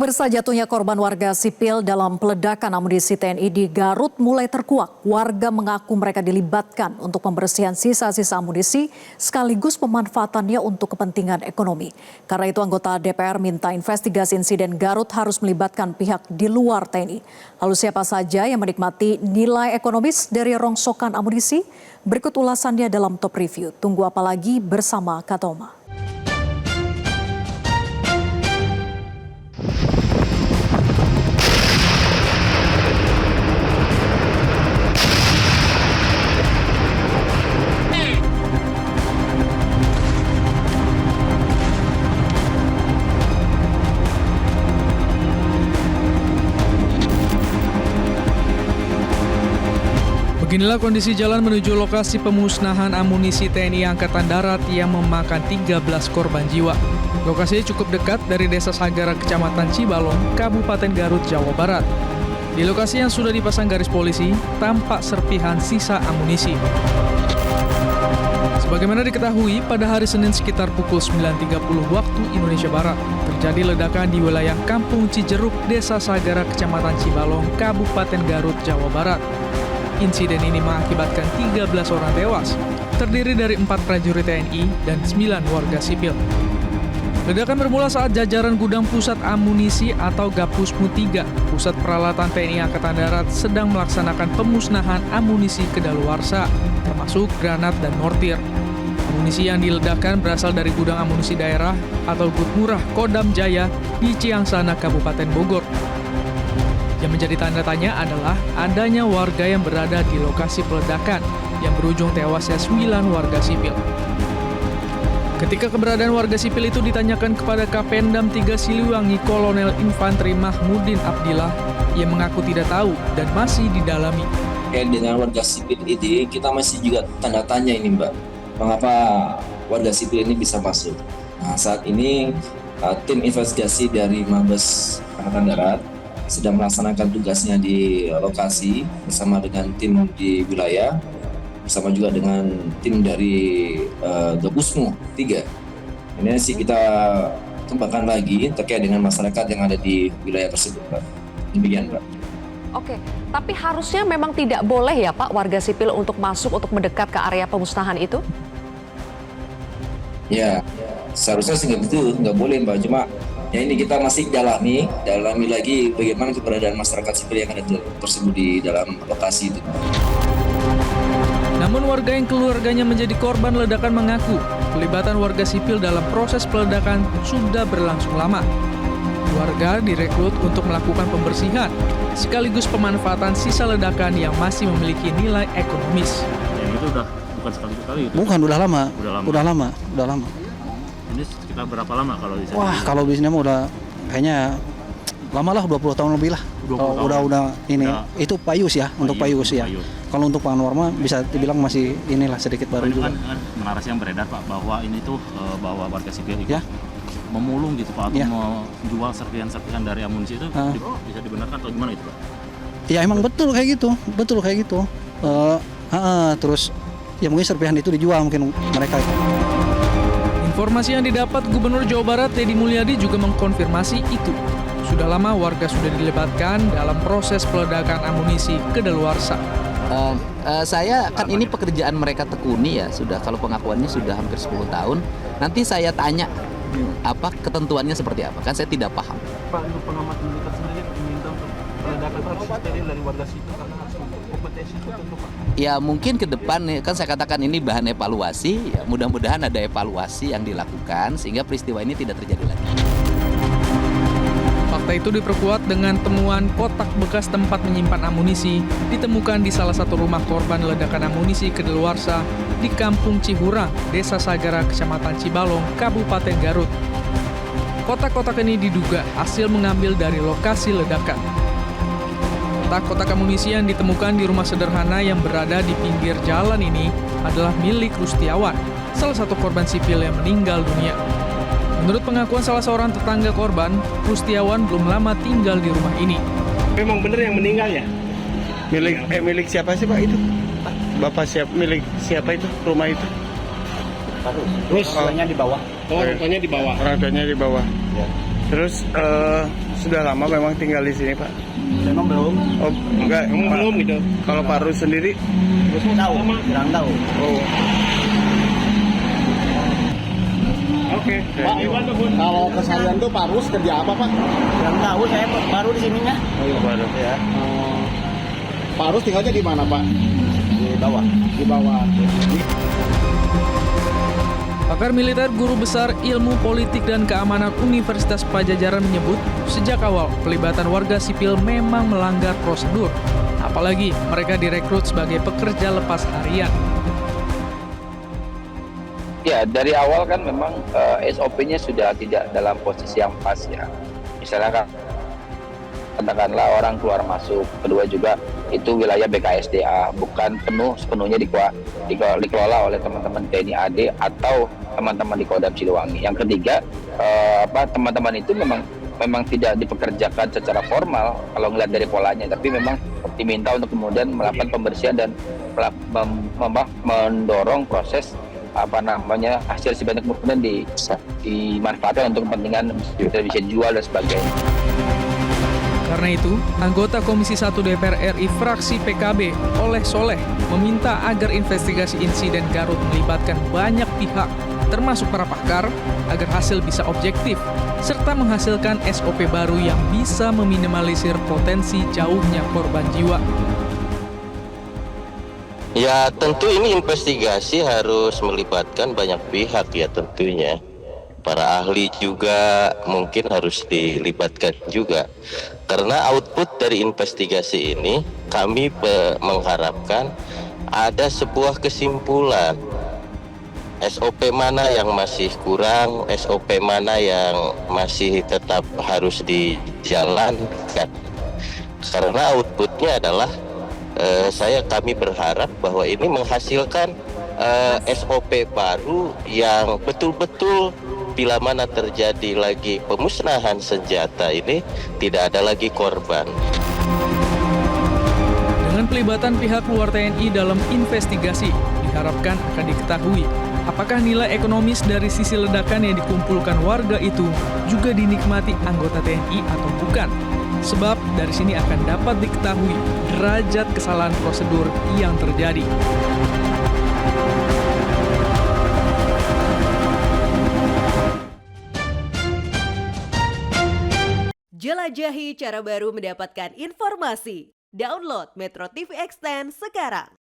Pemirsa, jatuhnya korban warga sipil dalam peledakan amunisi TNI di Garut mulai terkuak. Warga mengaku mereka dilibatkan untuk pembersihan sisa-sisa amunisi sekaligus pemanfaatannya untuk kepentingan ekonomi. Karena itu anggota DPR minta investigasi insiden Garut harus melibatkan pihak di luar TNI. Lalu siapa saja yang menikmati nilai ekonomis dari rongsokan amunisi? Berikut ulasannya dalam Top Review. Tunggu apa lagi bersama Katoma. Beginilah kondisi jalan menuju lokasi pemusnahan amunisi TNI Angkatan Darat yang memakan 13 korban jiwa. Lokasinya cukup dekat dari Desa Sagara, Kecamatan Cibalong, Kabupaten Garut, Jawa Barat. Di lokasi yang sudah dipasang garis polisi, tampak serpihan sisa amunisi. Sebagaimana diketahui, pada hari Senin sekitar pukul 9.30 waktu Indonesia Barat, terjadi ledakan di wilayah Kampung Cijeruk, Desa Sagara, Kecamatan Cibalong, Kabupaten Garut, Jawa Barat. Insiden ini mengakibatkan 13 orang tewas, terdiri dari 4 prajurit TNI dan 9 warga sipil. Ledakan bermula saat jajaran gudang pusat amunisi atau Gapusmu 3, pusat peralatan TNI Angkatan Darat, sedang melaksanakan pemusnahan amunisi kedaluarsa, termasuk granat dan mortir. Amunisi yang diledakkan berasal dari gudang amunisi daerah atau Gudmurah Kodam Jaya di Ciangsana, Kabupaten Bogor. Yang menjadi tanda tanya adalah adanya warga yang berada di lokasi peledakan yang berujung tewasnya 9 warga sipil. Ketika keberadaan warga sipil itu ditanyakan kepada Kapendam 3 Siliwangi Kolonel Infanteri Mahmudin Abdillah, ia mengaku tidak tahu dan masih didalami. Dengan warga sipil ini kita masih juga tanda tanya ini Mbak, mengapa warga sipil ini bisa masuk. Nah, saat ini tim investigasi dari Mabes Angkatan Darat sedang melaksanakan tugasnya di lokasi bersama dengan tim di wilayah, bersama juga dengan tim dari Gapusmu 3. Ini sih kita kembangkan lagi terkait dengan masyarakat yang ada di wilayah tersebut, Pak. Demikian, Pak. Oke, tapi harusnya memang tidak boleh ya Pak warga sipil untuk masuk untuk mendekat ke area pemusnahan itu? Ya, seharusnya sih nggak boleh Mbak, cuma ya ini kita masih dalami lagi bagaimana keberadaan masyarakat sipil yang ada tersebut di dalam lokasi itu. Namun warga yang keluarganya menjadi korban ledakan mengaku pelibatan warga sipil dalam proses peledakan sudah berlangsung lama. Warga direkrut untuk melakukan pembersihan sekaligus pemanfaatan sisa ledakan yang masih memiliki nilai ekonomis. Yang itu udah bukan sekali kali itu. Bukan, udah lama. Ini sekitar berapa lama kalau di sana? Wah, kalau di sini mah udah kayaknya lama lah, 20 tahun lebih lah. Udah ini ya. Itu payus ya, untuk payus ya. Kalau untuk Panwar mah bisa dibilang masih inilah sedikit baru juga. Kan narasi yang beredar Pak bahwa ini tuh bahwa warga sipil itu ya, memulung gitu Pak, atau ya, menjual serpihan dari amunisi itu bisa dibenarkan atau gimana itu Pak? Ya emang betul kayak gitu. Terus ya mungkin serpihan itu dijual mungkin mereka. Informasi yang didapat Gubernur Jawa Barat Deddy Mulyadi juga mengkonfirmasi itu. Sudah lama warga sudah dilibatkan dalam proses peledakan amunisi kedaluarsa. Saya kan ini pekerjaan mereka tekuni ya, sudah kalau pengakuannya sudah hampir 10 tahun. Nanti saya tanya apa ketentuannya seperti apa, kan saya tidak paham. Pak, untuk pengamat militer sendiri diminta untuk peledakan harus steril dari warga sipil karena harus kompetensi tertentu Pak. Ya mungkin ke depan kan saya katakan ini bahan evaluasi, ya, mudah-mudahan ada evaluasi yang dilakukan sehingga peristiwa ini tidak terjadi lagi. Fakta itu diperkuat dengan temuan kotak bekas tempat menyimpan amunisi ditemukan di salah satu rumah korban ledakan amunisi kedaluarsa di Kampung Cihurang, Desa Sagara, Kecamatan Cibalong, Kabupaten Garut. Kotak-kotak ini diduga hasil mengambil dari lokasi ledakan. Kotak-kotak amunisi yang ditemukan di rumah sederhana yang berada di pinggir jalan ini adalah milik Rustiawan, salah satu korban sipil yang meninggal dunia. Menurut pengakuan salah seorang tetangga korban, Rustiawan belum lama tinggal di rumah ini. Memang benar yang meninggal ya? Milik siapa sih Pak itu? Bapak milik siapa itu rumah itu? Terus orangnya di bawah. Oh, rupanya di bawah. Orangnya di bawah. Ya. Terus sudah lama memang tinggal di sini Pak? Memang belum. Oh enggak, belum gitu. Kalau Pak Rus sendiri? Tahu, kurang tahu. Oh. Oke. Pak, kalau keseharian tuh Pak Rus kerja apa Pak? Kurang tahu, saya baru di sininya. Oh iya baru. Ya. Pak Rus tinggalnya di mana Pak? Di bawah. Di bawah. Pakar militer Guru Besar Ilmu Politik dan Keamanan Universitas Padjadjaran menyebut, sejak awal pelibatan warga sipil memang melanggar prosedur. Apalagi mereka direkrut sebagai pekerja lepas harian. Ya, dari awal kan memang SOP-nya sudah tidak dalam posisi yang pas ya. Misalnya katakanlah orang keluar masuk, kedua juga itu wilayah BKSDA, bukan sepenuhnya dikelola oleh teman-teman TNI AD atau teman-teman di Kodam Siliwangi. Yang ketiga, teman-teman itu memang tidak dipekerjakan secara formal kalau ngelihat dari polanya, tapi memang diminta untuk kemudian melakukan pembersihan dan mendorong proses hasil sebanyak kemudian dimanfaatkan untuk kepentingan bisa dijual dan sebagainya. Karena itu, anggota Komisi 1 DPR RI fraksi PKB, Oleh Soleh, meminta agar investigasi insiden Garut melibatkan banyak pihak, termasuk para pakar, agar hasil bisa objektif, serta menghasilkan SOP baru yang bisa meminimalisir potensi jauhnya korban jiwa. Ya tentu ini investigasi harus melibatkan banyak pihak ya tentunya. Para ahli juga mungkin harus dilibatkan juga. Karena output dari investigasi ini kami mengharapkan ada sebuah kesimpulan. SOP mana yang masih kurang, SOP mana yang masih tetap harus dijalankan. Karena outputnya adalah kami berharap bahwa ini menghasilkan SOP baru yang betul-betul bila mana terjadi lagi pemusnahan senjata ini tidak ada lagi korban. Dengan pelibatan pihak luar TNI dalam investigasi, diharapkan akan diketahui apakah nilai ekonomis dari sisi ledakan yang dikumpulkan warga itu juga dinikmati anggota TNI atau bukan. Sebab dari sini akan dapat diketahui derajat kesalahan prosedur yang terjadi. Jelajahi cara baru mendapatkan informasi. Download Metro TV Extend sekarang.